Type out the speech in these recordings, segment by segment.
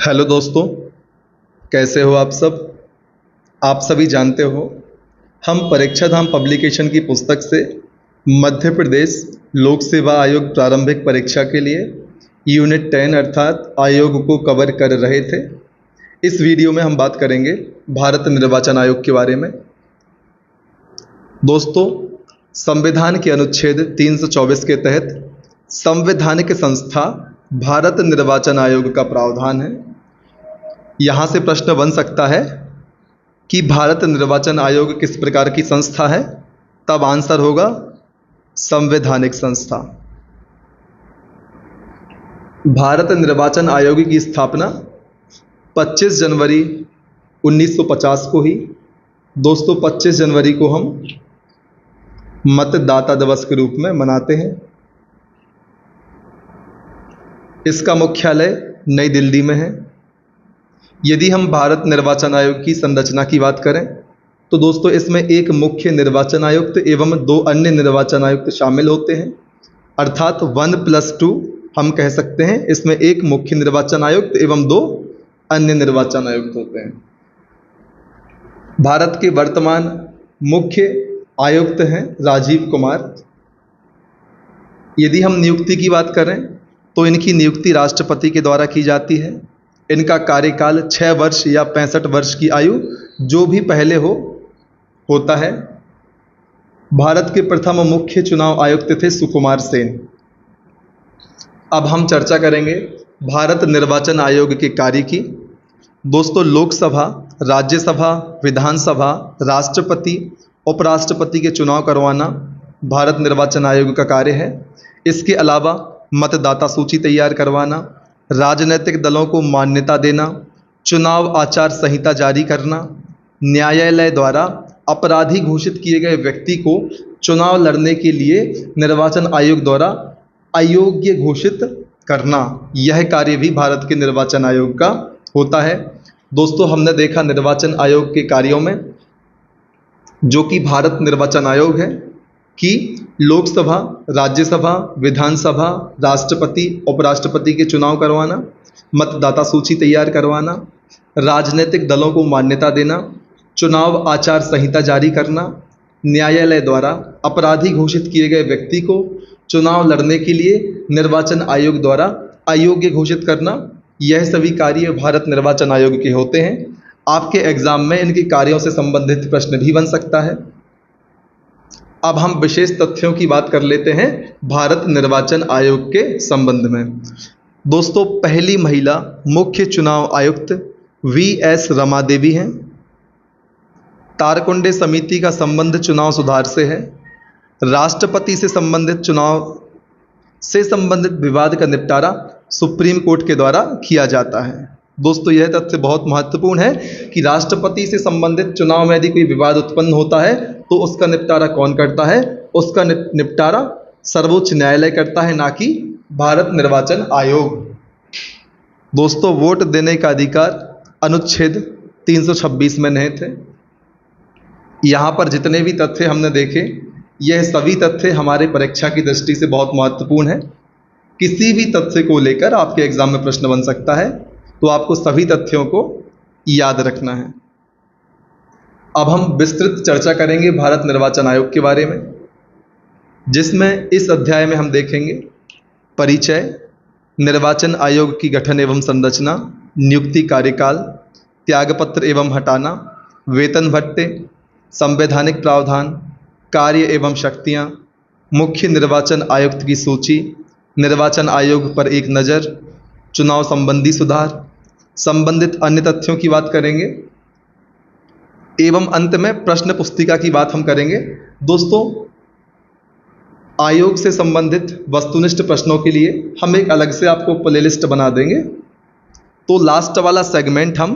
Hello दोस्तों, कैसे हो आप सब। आप सभी जानते हो हम परीक्षा धाम पब्लिकेशन की पुस्तक से मध्य प्रदेश लोक सेवा आयोग प्रारंभिक परीक्षा के लिए यूनिट 10 अर्थात आयोग को कवर कर रहे थे। इस वीडियो में हम बात करेंगे भारत निर्वाचन आयोग के बारे में। दोस्तों, संविधान के अनुच्छेद 324 के तहत संवैधानिक संस्था भारत निर्वाचन आयोग का प्रावधान है। यहाँ से प्रश्न बन सकता है कि भारत निर्वाचन आयोग किस प्रकार की संस्था है, तब आंसर होगा संवैधानिक संस्था। भारत निर्वाचन आयोग की स्थापना 25 जनवरी 1950 को ही। दोस्तों, 25 जनवरी को हम मतदाता दिवस के रूप में मनाते हैं। इसका मुख्यालय नई दिल्ली में है। यदि हम भारत निर्वाचन आयोग की संरचना की बात करें तो दोस्तों, इसमें एक मुख्य निर्वाचन आयुक्त एवं 2 अन्य निर्वाचन आयुक्त शामिल होते हैं, अर्थात 1+2 हम कह सकते हैं। इसमें एक मुख्य निर्वाचन आयुक्त एवं 2 अन्य निर्वाचन आयुक्त होते हैं। भारत के वर्तमान मुख्य आयुक्त हैं राजीव कुमार। यदि हम नियुक्ति की बात करें तो इनकी नियुक्ति राष्ट्रपति के द्वारा की जाती है। इनका कार्यकाल 6 वर्ष या 65 वर्ष की आयु जो भी पहले होता है। भारत के प्रथम मुख्य चुनाव आयुक्त थे सुकुमार सेन। अब हम चर्चा करेंगे भारत निर्वाचन आयोग के कार्य की। दोस्तों, लोकसभा, राज्यसभा, विधानसभा, राष्ट्रपति, उपराष्ट्रपति के चुनाव करवाना भारत निर्वाचन आयोग का कार्य है। इसके अलावा मतदाता सूची तैयार करवाना, राजनीतिक दलों को मान्यता देना, चुनाव आचार संहिता जारी करना, न्यायालय द्वारा अपराधी घोषित किए गए व्यक्ति को चुनाव लड़ने के लिए निर्वाचन आयोग द्वारा अयोग्य घोषित करना, यह कार्य भी भारत के निर्वाचन आयोग का होता है। दोस्तों, हमने देखा निर्वाचन आयोग के कार्यों में, जो कि भारत निर्वाचन आयोग है, कि लोकसभा, राज्यसभा, विधानसभा, राष्ट्रपति, उपराष्ट्रपति के चुनाव करवाना, मतदाता सूची तैयार करवाना, राजनीतिक दलों को मान्यता देना, चुनाव आचार संहिता जारी करना, न्यायालय द्वारा अपराधी घोषित किए गए व्यक्ति को चुनाव लड़ने के लिए निर्वाचन आयोग द्वारा अयोग्य घोषित करना, यह सभी कार्य भारत निर्वाचन आयोग के होते हैं। आपके एग्जाम में इनके कार्यों से संबंधित प्रश्न भी बन सकता है। अब हम विशेष तथ्यों की बात कर लेते हैं भारत निर्वाचन आयोग के संबंध में। दोस्तों, पहली महिला मुख्य चुनाव आयुक्त वी.एस. रमा देवी हैं। तारकुंडे समिति का संबंध चुनाव सुधार से है। राष्ट्रपति से संबंधित चुनाव से संबंधित विवाद का निपटारा सुप्रीम कोर्ट के द्वारा किया जाता है। दोस्तों, यह तथ्य बहुत महत्वपूर्ण है कि राष्ट्रपति से संबंधित चुनाव में यदि कोई विवाद उत्पन्न होता है तो उसका निपटारा कौन करता है? उसका निपटारा सर्वोच्च न्यायालय करता है, ना कि भारत निर्वाचन आयोग। दोस्तों, वोट देने का अधिकार अनुच्छेद 326 में निहित है। यहाँ पर जितने भी तथ्य हमने देखे, यह सभी तथ्य हमारे परीक्षा की दृष्टि से बहुत महत्वपूर्ण है। किसी भी तथ्य को लेकर आपके एग्जाम में प्रश्न बन सकता है, तो आपको सभी तथ्यों को याद रखना है। अब हम विस्तृत चर्चा करेंगे भारत निर्वाचन आयोग के बारे में, जिसमें इस अध्याय में हम देखेंगे परिचय, निर्वाचन आयोग की गठन एवं संरचना, नियुक्ति कार्यकाल, त्यागपत्र एवं हटाना, वेतन भत्ते, संवैधानिक प्रावधान, कार्य एवं शक्तियाँ, मुख्य निर्वाचन आयुक्त की सूची, निर्वाचन आयोग पर एक नज़र, चुनाव संबंधी सुधार, संबंधित अन्य तथ्यों की बात करेंगे एवं अंत में प्रश्न पुस्तिका की बात हम करेंगे। दोस्तों, आयोग से संबंधित वस्तुनिष्ठ प्रश्नों के लिए हम एक अलग से आपको प्लेलिस्ट बना देंगे, तो लास्ट वाला सेगमेंट हम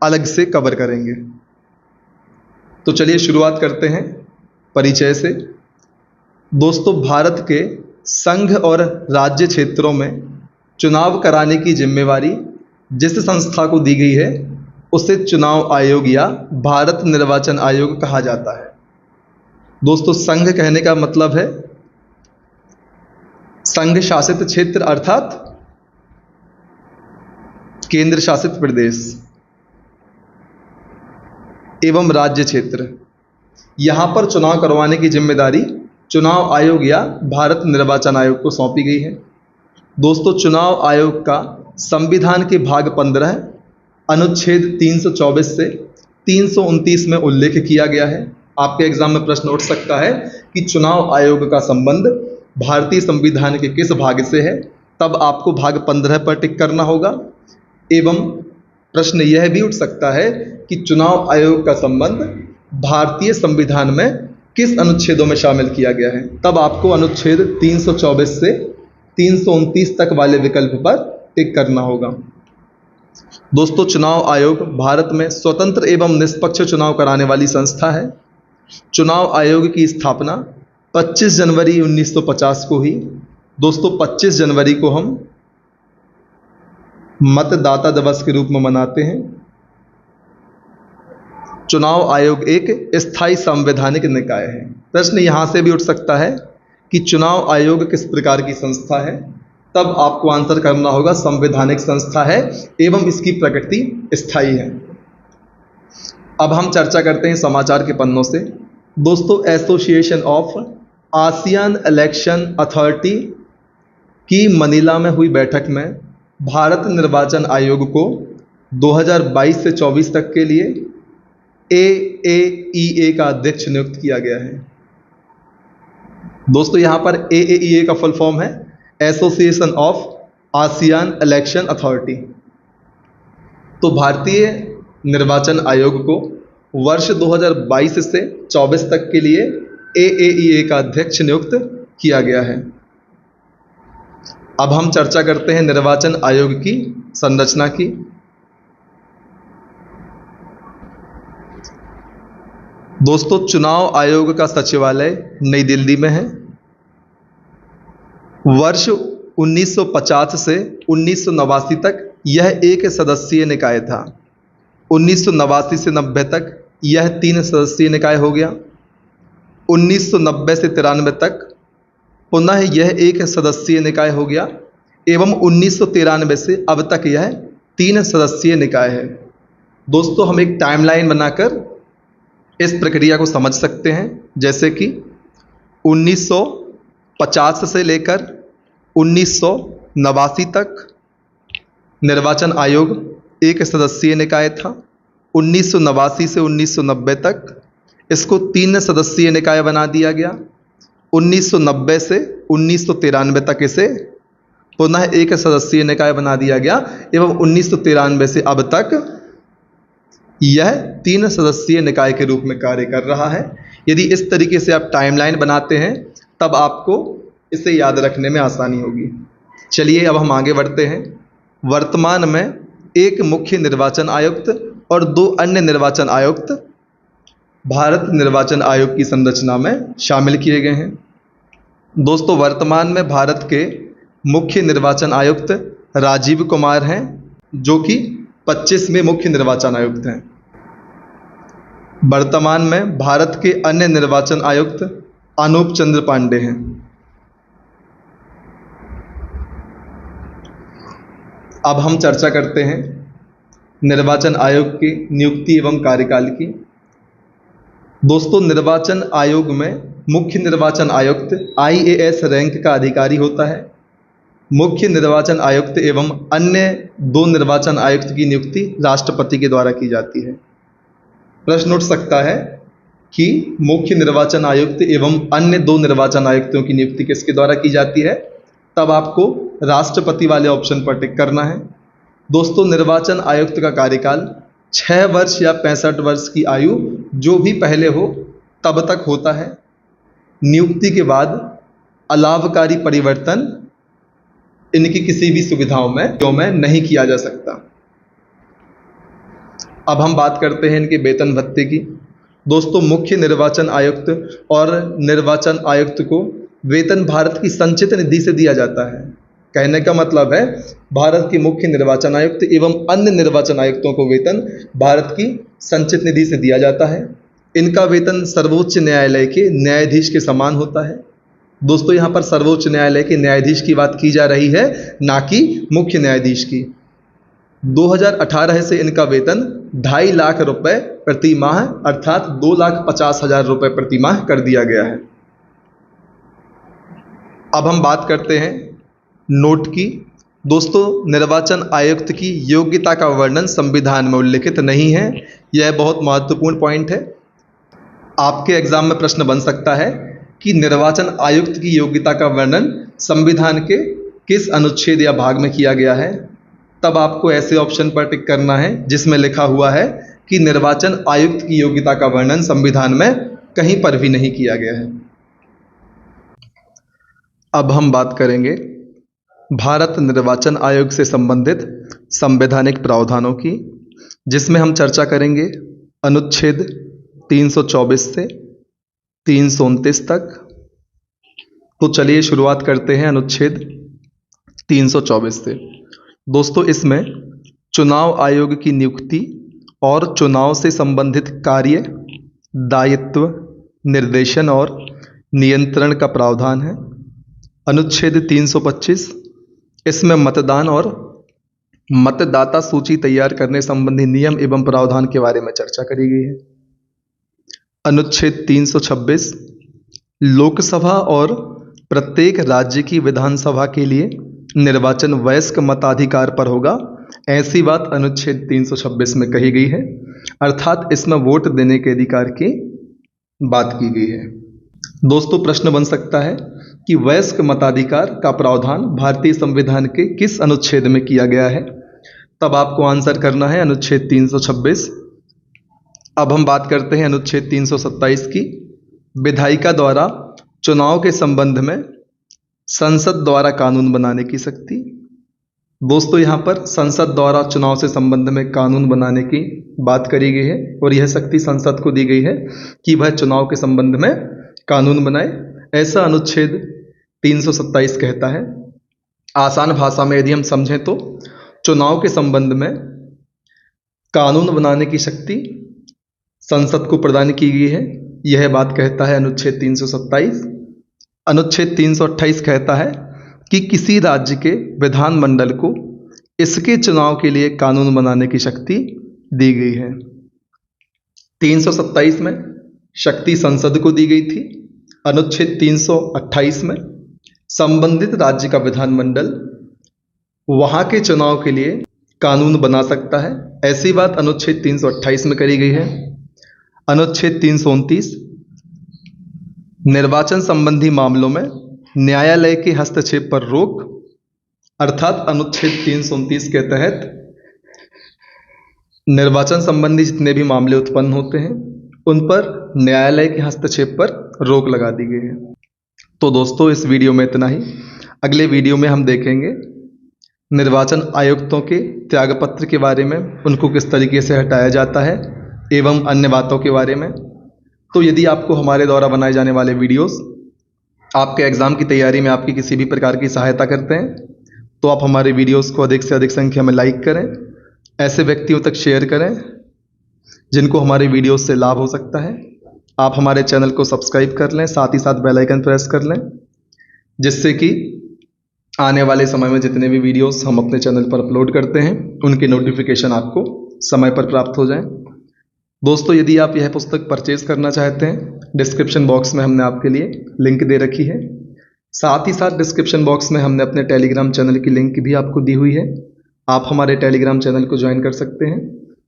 अलग से कवर करेंगे। तो चलिए शुरुआत करते हैं परिचय से। दोस्तों, भारत के संघ और राज्य क्षेत्रों में चुनाव कराने की जिम्मेवारी जिस संस्था को दी गई है उसे चुनाव आयोग या भारत निर्वाचन आयोग कहा जाता है। दोस्तों, संघ कहने का मतलब है संघ शासित क्षेत्र, अर्थात केंद्र शासित प्रदेश एवं राज्य क्षेत्र, यहाँ पर चुनाव करवाने की जिम्मेदारी चुनाव आयोग या भारत निर्वाचन आयोग को सौंपी गई है। दोस्तों, चुनाव आयोग का संविधान के भाग 15 अनुच्छेद 324 से 329 में उल्लेख किया गया है। आपके एग्जाम में प्रश्न उठ सकता है कि चुनाव आयोग का संबंध भारतीय संविधान के किस भाग से है, तब आपको भाग 15 पर टिक करना होगा। एवं प्रश्न यह भी उठ सकता है कि चुनाव आयोग का संबंध भारतीय संविधान में किस अनुच्छेदों में शामिल किया गया है, तब आपको अनुच्छेद 324 से 329 तक वाले विकल्प पर टिक करना होगा। दोस्तों, चुनाव आयोग भारत में स्वतंत्र एवं निष्पक्ष चुनाव कराने वाली संस्था है। चुनाव आयोग की स्थापना 25 जनवरी 1950 को हुई। दोस्तों, 25 जनवरी को हम मतदाता दिवस के रूप में मनाते हैं। चुनाव आयोग एक स्थायी संवैधानिक निकाय है। प्रश्न यहां से भी उठ सकता है कि चुनाव आयोग किस प्रकार की संस्था है, तब आपको आंसर करना होगा संवैधानिक संस्था है एवं इसकी प्रकृति स्थायी है। अब हम चर्चा करते हैं समाचार के पन्नों से। दोस्तों, association of ASEAN election authority की मनीला में हुई बैठक में भारत निर्वाचन आयोग को 2022 से 24 तक के लिए AAEA का अध्यक्ष नियुक्त किया गया है। दोस्तों, यहाँ पर AAEA का फुल फॉर्म है association of ASEAN election authority. तो भारतीय निर्वाचन आयोग को वर्ष 2022 से 24 तक के लिए AAEA का अध्यक्ष नियुक्त किया गया है। अब हम चर्चा करते हैं निर्वाचन आयोग की संरचना की। दोस्तों, चुनाव आयोग का सचिवालय नई दिल्ली में है। वर्ष 1950 से 1989 तक यह एक सदस्यीय निकाय था। 1989 से 90 तक यह 3 सदस्यीय निकाय हो गया। 1990 से 93 तक पुनः यह एक सदस्यीय निकाय हो गया एवं 1993 से अब तक यह 3 सदस्यीय निकाय है। दोस्तों, हम एक टाइमलाइन बनाकर इस प्रक्रिया को समझ सकते हैं, जैसे कि 1950 से लेकर 1989 तक निर्वाचन आयोग एक सदस्यीय निकाय था। 1989 से 1990 तक इसको 3 सदस्यीय निकाय बना दिया गया। 1990 से 1993 तक इसे पुनः एक सदस्यीय निकाय बना दिया गया एवं 1993 से अब तक यह 3 सदस्यीय निकाय के रूप में कार्य कर रहा है। यदि इस तरीके से आप टाइमलाइन बनाते हैं तब आपको इसे याद रखने में आसानी होगी। चलिए अब हम आगे बढ़ते हैं। वर्तमान में एक मुख्य निर्वाचन आयुक्त और 2 अन्य निर्वाचन आयुक्त भारत निर्वाचन आयोग की संरचना में शामिल किए गए हैं। दोस्तों, वर्तमान में भारत के मुख्य निर्वाचन आयुक्त राजीव कुमार हैं, जो कि 25वें मुख्य निर्वाचन आयुक्त हैं। वर्तमान में भारत के अन्य निर्वाचन आयुक्त अनूप चंद्र पांडे हैं। अब हम चर्चा करते हैं निर्वाचन आयोग की नियुक्ति एवं कार्यकाल की। दोस्तों, निर्वाचन आयोग में मुख्य निर्वाचन आयुक्त IAS रैंक का अधिकारी होता है। मुख्य निर्वाचन आयुक्त एवं अन्य 2 निर्वाचन आयुक्त की नियुक्ति राष्ट्रपति के द्वारा की जाती है। प्रश्न उठ सकता है कि मुख्य निर्वाचन आयुक्त एवं अन्य 2 निर्वाचन आयुक्तों की नियुक्ति किसके द्वारा की जाती है, तब आपको राष्ट्रपति वाले ऑप्शन पर टिक करना है। दोस्तों, निर्वाचन आयुक्त का कार्यकाल 6 वर्ष या 65 वर्ष की आयु जो भी पहले हो तब तक होता है। नियुक्ति के बाद अलाभकारी परिवर्तन इनकी किसी भी सुविधाओं में नहीं किया जा सकता। अब हम बात करते हैं इनके वेतन भत्ते की। दोस्तों, मुख्य निर्वाचन आयुक्त और निर्वाचन आयुक्त को वेतन भारत की संचित निधि से दिया जाता है। कहने का मतलब है भारत के मुख्य निर्वाचन आयुक्त एवं अन्य निर्वाचन आयुक्तों को वेतन भारत की संचित निधि से दिया जाता है। इनका वेतन सर्वोच्च न्यायालय के न्यायाधीश के समान होता है। दोस्तों, यहाँ पर सर्वोच्च न्यायालय के न्यायाधीश की बात की जा रही है, ना कि मुख्य न्यायाधीश की। 2018 से इनका वेतन 2.5 लाख रुपए प्रति माह अर्थात 2,50,000 रुपए प्रति माह कर दिया गया है। अब हम बात करते हैं नोट की। दोस्तों, निर्वाचन आयुक्त की योग्यता का वर्णन संविधान में उल्लिखित नहीं है। यह बहुत महत्वपूर्ण पॉइंट है। आपके एग्जाम में प्रश्न बन सकता है कि निर्वाचन आयुक्त की योग्यता का वर्णन संविधान के किस अनुच्छेद या भाग में किया गया है। तब आपको ऐसे ऑप्शन पर टिक करना है जिसमें लिखा हुआ है कि निर्वाचन आयुक्त की योग्यता का वर्णन संविधान में कहीं पर भी नहीं किया गया है। अब हम बात करेंगे भारत निर्वाचन आयोग से संबंधित संवैधानिक प्रावधानों की, जिसमें हम चर्चा करेंगे अनुच्छेद 324 से 329 तक। तो चलिए शुरुआत करते हैं अनुच्छेद 324 से। दोस्तों, इसमें चुनाव आयोग की नियुक्ति और चुनाव से संबंधित कार्य, दायित्व, निर्देशन और नियंत्रण का प्रावधान है। अनुच्छेद 325, इसमें मतदान और मतदाता सूची तैयार करने संबंधी नियम एवं प्रावधान के बारे में चर्चा करी गई है। अनुच्छेद 326, लोकसभा और प्रत्येक राज्य की विधानसभा के लिए निर्वाचन वयस्क मताधिकार पर होगा, ऐसी बात अनुच्छेद 326 में कही गई है। अर्थात इसमें वोट देने के अधिकार की बात की गई है। दोस्तों, प्रश्न बन सकता है कि वयस्क मताधिकार का प्रावधान भारतीय संविधान के किस अनुच्छेद में किया गया है। तब आपको आंसर करना है अनुच्छेद 326। अब हम बात करते हैं अनुच्छेद 327 की, विधायिका द्वारा चुनाव के संबंध में संसद द्वारा कानून बनाने की शक्ति। दोस्तों, यहाँ पर संसद द्वारा चुनाव से संबंध में कानून बनाने की बात करी गई है और यह शक्ति संसद को दी गई है कि वह चुनाव के संबंध में कानून बनाए, ऐसा अनुच्छेद 327 कहता है। आसान भाषा में यदि हम समझें तो चुनाव के संबंध में कानून बनाने की शक्ति संसद को प्रदान की गई है, यह बात कहता है अनुच्छेद 327। अनुच्छेद 328 कहता है कि किसी राज्य के विधानमंडल को इसके चुनाव के लिए कानून बनाने की शक्ति दी गई है। 327 में शक्ति संसद को दी गई थी। अनुच्छेद 328 में संबंधित राज्य का विधानमंडल वहां के चुनाव के लिए कानून बना सकता है, ऐसी बात अनुच्छेद 328 में करी गई है। अनुच्छेद 329, निर्वाचन संबंधी मामलों में न्यायालय के हस्तक्षेप पर रोक। अर्थात अनुच्छेद 329 के तहत निर्वाचन संबंधी जितने भी मामले उत्पन्न होते हैं उन पर न्यायालय के हस्तक्षेप पर रोक लगा दी गई है। तो दोस्तों, इस वीडियो में इतना ही। अगले वीडियो में हम देखेंगे निर्वाचन आयुक्तों के त्यागपत्र के बारे में, उनको किस तरीके से हटाया जाता है एवं अन्य बातों के बारे में। तो यदि आपको हमारे द्वारा बनाए जाने वाले वीडियोस आपके एग्ज़ाम की तैयारी में आपकी किसी भी प्रकार की सहायता करते हैं तो आप हमारे वीडियोस को अधिक से अधिक संख्या में लाइक करें, ऐसे व्यक्तियों तक शेयर करें जिनको हमारे वीडियोस से लाभ हो सकता है। आप हमारे चैनल को सब्सक्राइब कर लें, साथ ही साथ बेल आइकन प्रेस कर लें, जिससे कि आने वाले समय में जितने भी वीडियोस हम अपने चैनल पर अपलोड करते हैं उनके नोटिफिकेशन आपको समय पर प्राप्त हो जाएं। दोस्तों, यदि आप यह पुस्तक परचेज करना चाहते हैं, डिस्क्रिप्शन बॉक्स में हमने आपके लिए लिंक दे रखी है। साथ ही साथ डिस्क्रिप्शन बॉक्स में हमने अपने टेलीग्राम चैनल की लिंक भी आपको दी हुई है। आप हमारे टेलीग्राम चैनल को ज्वाइन कर सकते हैं।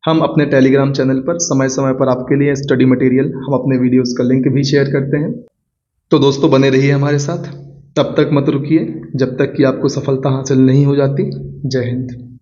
हम अपने टेलीग्राम चैनल पर समय समय पर आपके लिए स्टडी मटेरियल, हम अपने वीडियोस का लिंक भी शेयर करते हैं। तो दोस्तों, बने रहिए हमारे साथ। तब तक मत रुकिए जब तक कि आपको सफलता हासिल नहीं हो जाती। जय हिंद।